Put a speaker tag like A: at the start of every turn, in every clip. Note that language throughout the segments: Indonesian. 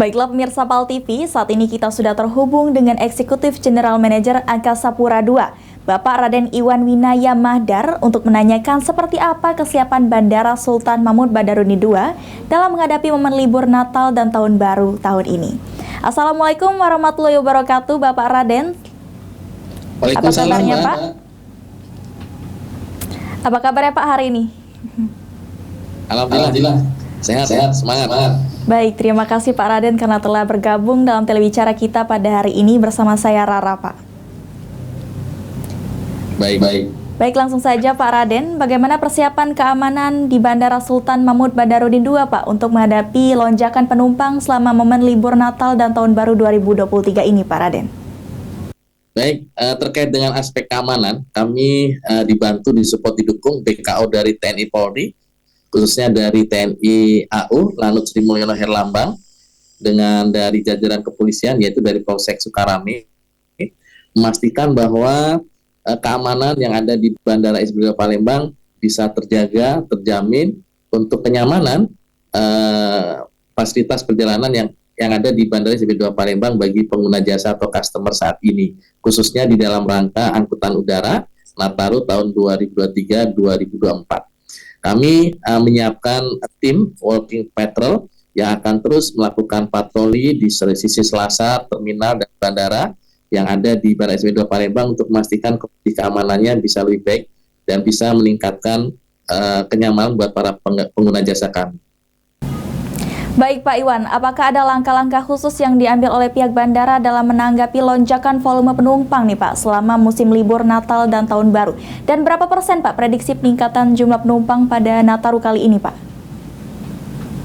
A: Baiklah pemirsa PAL TV, saat ini kita sudah terhubung dengan Eksekutif General Manager Angkasa Pura II, Bapak Raden Iwan Winaya Mahdar untuk menanyakan seperti apa kesiapan Bandara Sultan Mahmud Badarudin II dalam menghadapi momen libur Natal dan Tahun Baru tahun ini. Assalamualaikum warahmatullahi wabarakatuh, Bapak Raden. Apa kabarnya, Pak? Apa kabarnya Pak hari ini?
B: Alhamdulillah. Sehat, semangat.
A: Baik, terima kasih Pak Raden karena telah bergabung dalam telebicara kita pada hari ini bersama saya Rara, Pak.
B: Baik.
A: Baik, langsung saja Pak Raden, bagaimana persiapan keamanan di Bandara Sultan Mahmud Badarudin II, Pak, untuk menghadapi lonjakan penumpang selama momen libur Natal dan Tahun Baru 2023 ini, Pak Raden?
B: Baik, terkait dengan aspek keamanan, kami dibantu, disupport, didukung BKO dari TNI Polri, khususnya dari TNI AU, Lanut Sri Mulyono Herlambang, dengan dari jajaran kepolisian, yaitu dari Polsek Sukarame, memastikan bahwa keamanan yang ada di Bandara SB2 Palembang bisa terjaga, terjamin untuk kenyamanan fasilitas perjalanan yang ada di Bandara SB2 Palembang bagi pengguna jasa atau customer saat ini, khususnya di dalam rangka angkutan udara Nataru tahun 2023-2024. Kami menyiapkan tim walking patrol yang akan terus melakukan patroli di sisi selasar, terminal, dan bandara yang ada di Bandara SB2 Palembang untuk memastikan keamanannya bisa lebih baik dan bisa meningkatkan kenyamanan buat para pengguna jasa kami.
A: Baik Pak Iwan, apakah ada langkah-langkah khusus yang diambil oleh pihak bandara dalam menanggapi lonjakan volume penumpang nih Pak selama musim libur Natal dan Tahun Baru? Dan berapa persen Pak prediksi peningkatan jumlah penumpang pada Nataru kali ini Pak?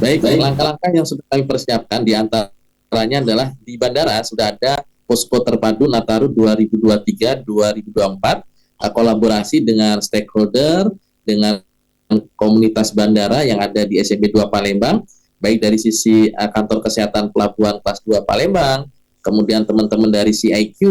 B: Baik. Langkah-langkah yang sudah kami persiapkan diantaranya adalah di bandara sudah ada posko terpadu Nataru 2023-2024, kolaborasi dengan stakeholder, dengan komunitas bandara yang ada di SMB2 Palembang, baik dari sisi kantor kesehatan pelabuhan kelas 2 Palembang, kemudian teman-teman dari CIQ,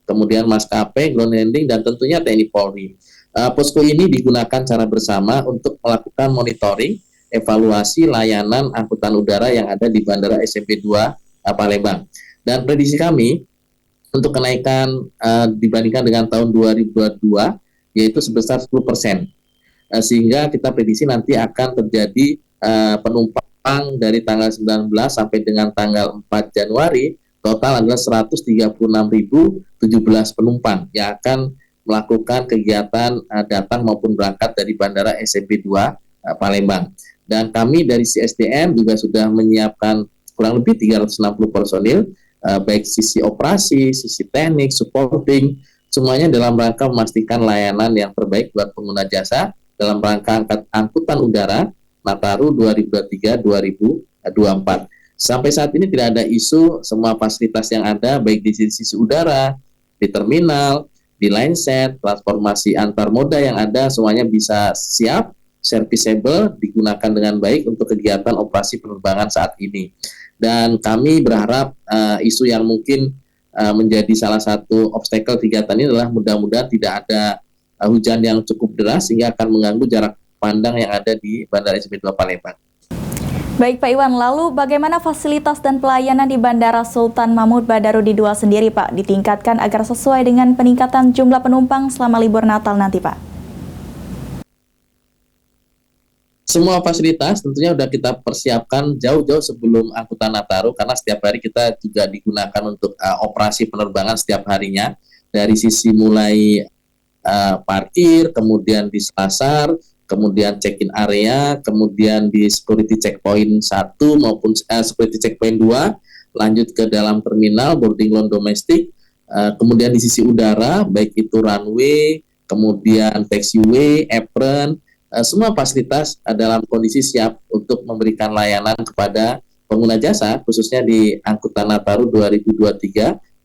B: kemudian maskapai, ground handling, dan tentunya TNI Polri. Posko ini digunakan secara bersama untuk melakukan monitoring, evaluasi layanan angkutan udara yang ada di Bandara SMB2 Palembang. Dan prediksi kami untuk kenaikan dibandingkan dengan tahun 2022 yaitu sebesar 10%. Sehingga kita prediksi nanti akan terjadi penumpang dari tanggal 19 sampai dengan tanggal 4 Januari total adalah 136.017 penumpang yang akan melakukan kegiatan datang maupun berangkat dari Bandara SMB2 Palembang. Dan kami dari CSDM juga sudah menyiapkan kurang lebih 360 personil, baik sisi operasi, sisi teknik, supporting, semuanya dalam rangka memastikan layanan yang terbaik buat pengguna jasa dalam rangka angkutan udara Nataru 2023-2024. Sampai saat ini tidak ada isu, semua fasilitas yang ada baik di sisi udara, di terminal, di line set, transformasi antar moda yang ada semuanya bisa siap, serviceable, digunakan dengan baik untuk kegiatan operasi penerbangan saat ini. Dan kami berharap isu yang mungkin menjadi salah satu obstacle kegiatan ini adalah mudah-mudahan tidak ada hujan yang cukup deras sehingga akan mengganggu jarak pandang yang ada di Bandara SB2 Palembang.
A: Baik Pak Iwan, lalu bagaimana fasilitas dan pelayanan di Bandara Sultan Mahmud Badarudin II sendiri Pak ditingkatkan agar sesuai dengan peningkatan jumlah penumpang selama libur Natal nanti Pak?
B: Semua fasilitas tentunya sudah kita persiapkan jauh-jauh sebelum angkutan Nataru karena setiap hari kita juga digunakan untuk operasi penerbangan setiap harinya, dari sisi mulai parkir, kemudian di selasar, kemudian check-in area, kemudian di security checkpoint 1 maupun security checkpoint 2, lanjut ke dalam terminal, boarding lounge domestik, kemudian di sisi udara, baik itu runway, kemudian taxiway, apron, semua fasilitas dalam kondisi siap untuk memberikan layanan kepada pengguna jasa, khususnya di angkutan Nataru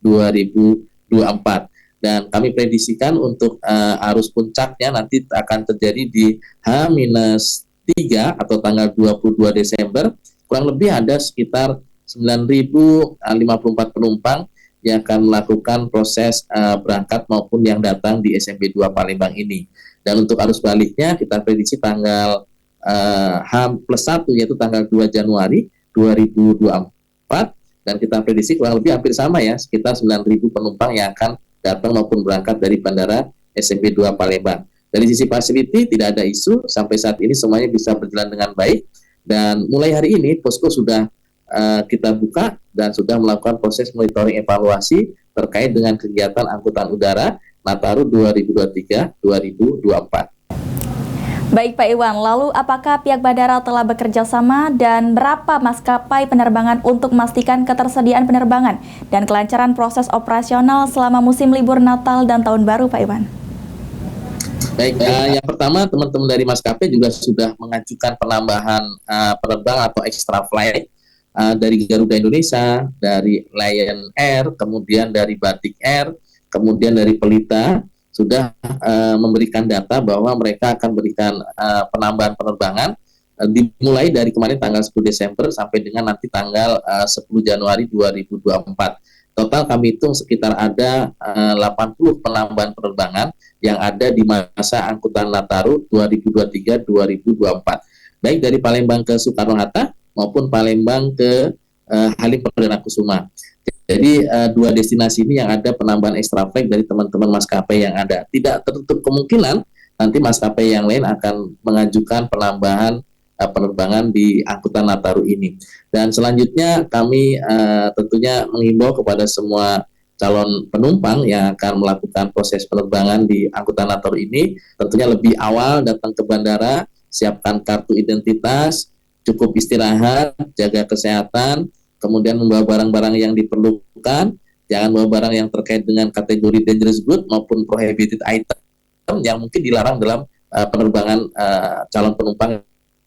B: 2023-2024. Dan kami prediksikan untuk arus puncaknya nanti akan terjadi di H-3 atau tanggal 22 Desember. Kurang lebih ada sekitar 9.054 penumpang yang akan melakukan proses berangkat maupun yang datang di SMB2 Palembang ini. Dan untuk arus baliknya kita prediksi tanggal H+1 yaitu tanggal 2 Januari 2024 dan kita prediksi kurang lebih hampir sama ya, sekitar 9.000 penumpang yang akan datang maupun berangkat dari Bandara SMP 2 Palembang. Dari sisi facility tidak ada isu, sampai saat ini semuanya bisa berjalan dengan baik, dan mulai hari ini posko sudah kita buka dan sudah melakukan proses monitoring evaluasi terkait dengan kegiatan angkutan udara Nataru 2023-2024.
A: Baik Pak Iwan, lalu apakah pihak bandara telah bekerja sama dan berapa maskapai penerbangan untuk memastikan ketersediaan penerbangan dan kelancaran proses operasional selama musim libur Natal dan Tahun Baru Pak Iwan?
B: Baik, yang pertama teman-teman dari maskapai juga sudah mengajukan penambahan penerbangan atau extra flight dari Garuda Indonesia, dari Lion Air, kemudian dari Batik Air, kemudian dari Pelita, sudah memberikan data bahwa mereka akan berikan penambahan penerbangan dimulai dari kemarin tanggal 10 Desember sampai dengan nanti tanggal 10 Januari 2024. Total kami hitung sekitar ada 80 penambahan penerbangan yang ada di masa angkutan Nataru 2023-2024. Baik dari Palembang ke Soekarno-Hatta maupun Palembang ke Halim Perdana Kusuma. Jadi dua destinasi ini yang ada penambahan extra flight dari teman-teman maskapai yang ada. Tidak tertutup kemungkinan nanti maskapai yang lain akan mengajukan penambahan penerbangan di angkutan Nataru ini. Dan selanjutnya kami tentunya mengimbau kepada semua calon penumpang yang akan melakukan proses penerbangan di angkutan Nataru ini, tentunya lebih awal datang ke bandara, siapkan kartu identitas, cukup istirahat, jaga kesehatan, kemudian membawa barang-barang yang diperlukan, jangan bawa barang yang terkait dengan kategori dangerous good maupun prohibited item yang mungkin dilarang dalam penerbangan calon penumpang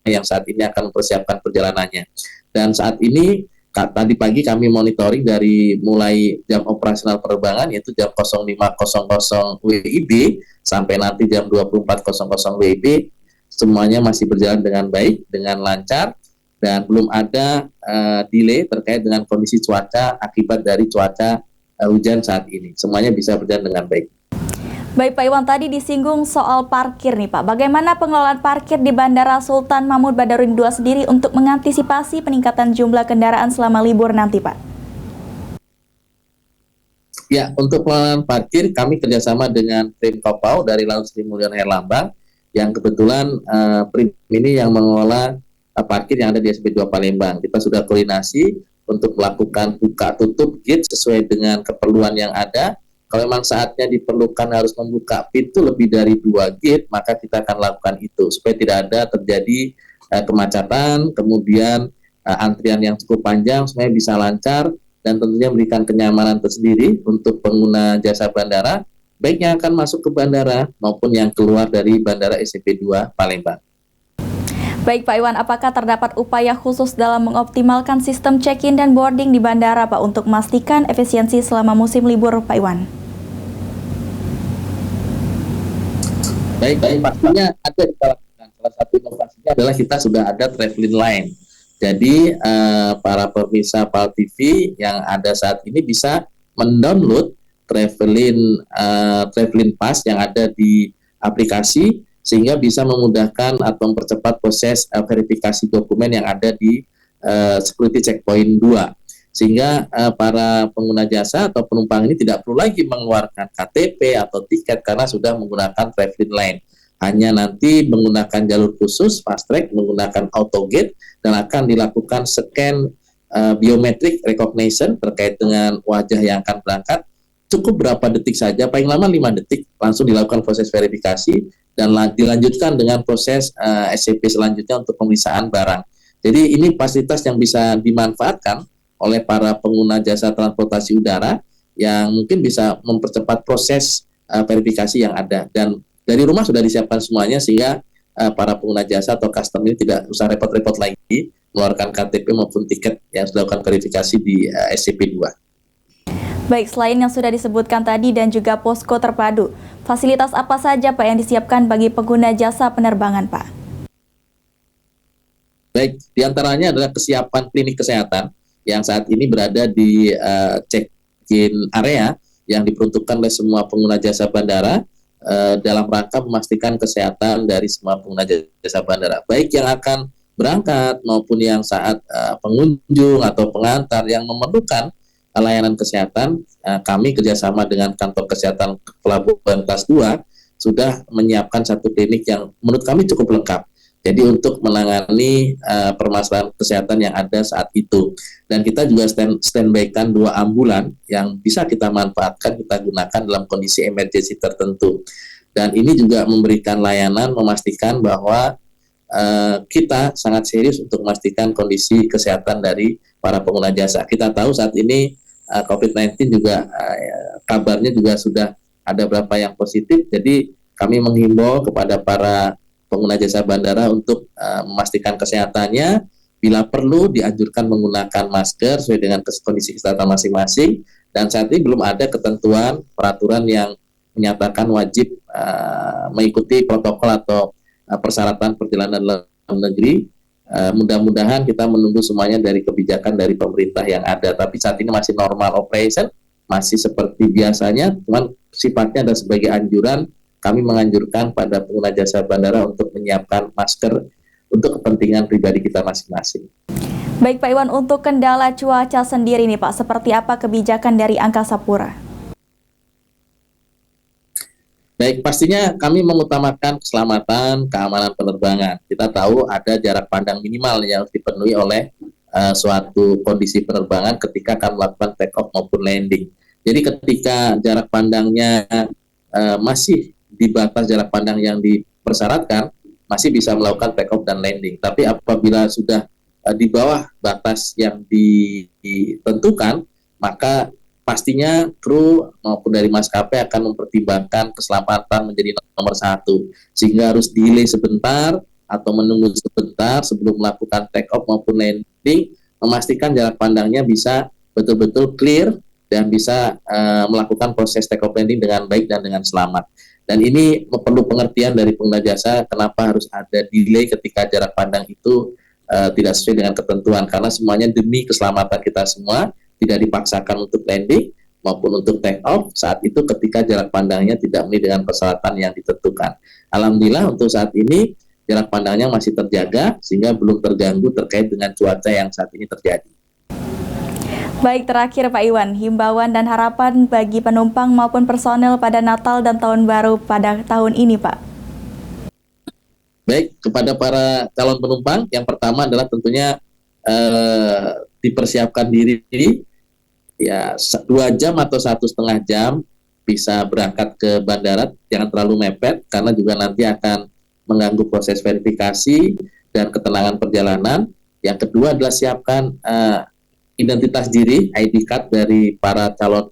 B: yang saat ini akan mempersiapkan perjalanannya. Dan saat ini, tadi pagi kami monitoring dari mulai jam operasional penerbangan, yaitu jam 05.00 WIB sampai nanti jam 24.00 WIB, semuanya masih berjalan dengan baik, dengan lancar, dan belum ada delay terkait dengan kondisi cuaca akibat dari cuaca hujan saat ini. Semuanya bisa berjalan dengan baik.
A: Baik Pak Iwan, tadi disinggung soal parkir nih Pak. Bagaimana pengelolaan parkir di Bandara Sultan Mahmud Badarudin II sendiri untuk mengantisipasi peningkatan jumlah kendaraan selama libur nanti Pak?
B: Ya, untuk pengelolaan parkir kami kerjasama dengan Prim Kopau dari Laut Sri Mulyana Herlambang, yang kebetulan Prim ini yang mengelola parkir yang ada di SP 2 Palembang. Kita sudah koordinasi untuk melakukan buka tutup gate sesuai dengan keperluan yang ada. Kalau memang saatnya diperlukan harus membuka pintu lebih dari 2 gate, maka kita akan lakukan itu supaya tidak ada terjadi kemacetan, kemudian antrian yang cukup panjang, semuanya bisa lancar dan tentunya memberikan kenyamanan tersendiri untuk pengguna jasa bandara, baik yang akan masuk ke bandara maupun yang keluar dari Bandara SMP 2 Palembang.
A: Baik Pak Iwan, apakah terdapat upaya khusus dalam mengoptimalkan sistem check-in dan boarding di bandara Pak untuk memastikan efisiensi selama musim libur Pak Iwan?
B: Baik, pastinya ada kita lakukan. Salah satu inovasinya adalah kita sudah ada traveling line. Jadi para pemirsa PAL TV yang ada saat ini bisa mendownload traveling pass yang ada di aplikasi, sehingga bisa memudahkan atau mempercepat proses verifikasi dokumen yang ada di security checkpoint 2. Sehingga para pengguna jasa atau penumpang ini tidak perlu lagi mengeluarkan KTP atau tiket karena sudah menggunakan traveling line. Hanya nanti menggunakan jalur khusus, fast track, menggunakan auto gate, dan akan dilakukan scan biometric recognition terkait dengan wajah yang akan berangkat. Cukup berapa detik saja, paling lama 5 detik, langsung dilakukan proses verifikasi, dan dilanjutkan dengan proses SCP selanjutnya untuk pemeriksaan barang. Jadi ini fasilitas yang bisa dimanfaatkan oleh para pengguna jasa transportasi udara yang mungkin bisa mempercepat proses verifikasi yang ada. Dan dari rumah sudah disiapkan semuanya sehingga para pengguna jasa atau customer ini tidak usah repot-repot lagi mengeluarkan KTP maupun tiket yang sudah dilakukan verifikasi di SCP 2.
A: Baik, selain yang sudah disebutkan tadi dan juga posko terpadu, fasilitas apa saja Pak yang disiapkan bagi pengguna jasa penerbangan Pak?
B: Baik, diantaranya adalah kesiapan klinik kesehatan yang saat ini berada di check-in area yang diperuntukkan oleh semua pengguna jasa bandara dalam rangka memastikan kesehatan dari semua pengguna jasa bandara, baik yang akan berangkat maupun yang saat pengunjung atau pengantar yang memerlukan layanan kesehatan, kami kerjasama dengan kantor kesehatan pelabuhan kelas 2 sudah menyiapkan satu klinik yang menurut kami cukup lengkap. Jadi untuk menangani permasalahan kesehatan yang ada saat itu. Dan kita juga standby-kan 2 ambulan yang bisa kita manfaatkan, kita gunakan dalam kondisi emergency tertentu. Dan ini juga memberikan layanan, memastikan bahwa kita sangat serius untuk memastikan kondisi kesehatan dari para pengguna jasa. Kita tahu saat ini COVID-19 juga kabarnya juga sudah ada beberapa yang positif, jadi kami menghimbau kepada para pengguna jasa bandara untuk memastikan kesehatannya. Bila perlu dianjurkan menggunakan masker sesuai dengan kondisi kesehatan masing-masing, dan saat ini belum ada ketentuan peraturan yang menyatakan wajib mengikuti protokol atau persyaratan perjalanan dalam negeri. Mudah-mudahan kita menunggu semuanya dari kebijakan dari pemerintah yang ada, tapi saat ini masih normal operation, masih seperti biasanya, cuman sifatnya ada sebagai anjuran. Kami menganjurkan pada pengguna jasa bandara untuk menyiapkan masker untuk kepentingan pribadi kita masing-masing.
A: Baik Pak Iwan, untuk kendala cuaca sendiri nih Pak, seperti apa kebijakan dari Angkasa Pura?
B: Baik, pastinya kami mengutamakan keselamatan, keamanan penerbangan. Kita tahu ada jarak pandang minimal yang harus dipenuhi oleh suatu kondisi penerbangan ketika akan melakukan take off maupun landing. Jadi ketika jarak pandangnya masih di batas jarak pandang yang dipersyaratkan, masih bisa melakukan take off dan landing. Tapi apabila sudah di bawah batas yang ditentukan, maka pastinya kru maupun dari maskapai akan mempertimbangkan keselamatan menjadi nomor 1, sehingga harus delay sebentar atau menunggu sebentar sebelum melakukan take off maupun landing, memastikan jarak pandangnya bisa betul-betul clear dan bisa melakukan proses take off landing dengan baik dan dengan selamat. Dan ini perlu pengertian dari pengguna jasa kenapa harus ada delay ketika jarak pandang itu tidak sesuai dengan ketentuan, karena semuanya demi keselamatan kita semua, tidak dipaksakan untuk landing maupun untuk take off saat itu ketika jarak pandangnya tidak memenuhi dengan persyaratan yang ditentukan. Alhamdulillah untuk saat ini jarak pandangnya masih terjaga sehingga belum terganggu terkait dengan cuaca yang saat ini terjadi.
A: Baik, terakhir Pak Iwan, himbauan dan harapan bagi penumpang maupun personel pada Natal dan Tahun Baru pada tahun ini, Pak.
B: Baik, kepada para calon penumpang, yang pertama adalah tentunya dipersiapkan diri ya 2 jam atau 1,5 jam bisa berangkat ke bandara, jangan terlalu mepet karena juga nanti akan mengganggu proses verifikasi dan ketenangan perjalanan. Yang kedua adalah siapkan identitas diri, ID card dari para calon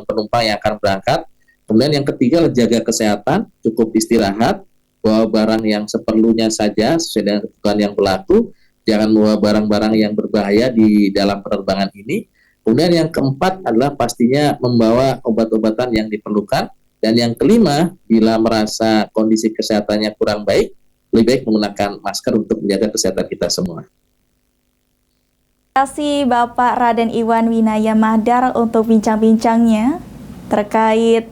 B: penumpang yang akan berangkat. Kemudian yang ketiga adalah jaga kesehatan, cukup istirahat, bawa barang yang seperlunya saja sesuai dengan ketentuan yang berlaku, jangan membawa barang-barang yang berbahaya di dalam penerbangan ini. Kemudian yang keempat adalah pastinya membawa obat-obatan yang diperlukan. Dan yang kelima, bila merasa kondisi kesehatannya kurang baik, lebih baik menggunakan masker untuk menjaga kesehatan kita semua.
A: Terima kasih Bapak Raden Iwan Winaya Mahdar untuk bincang-bincangnya terkait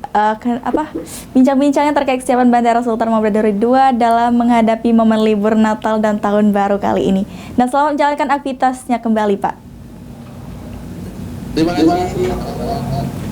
A: bincang-bincangnya terkait kesiapan Bandara Sultan Mahmud II dalam menghadapi momen libur Natal dan Tahun Baru kali ini. Dan selamat menjalankan aktivitasnya kembali, Pak.
B: Terima kasih.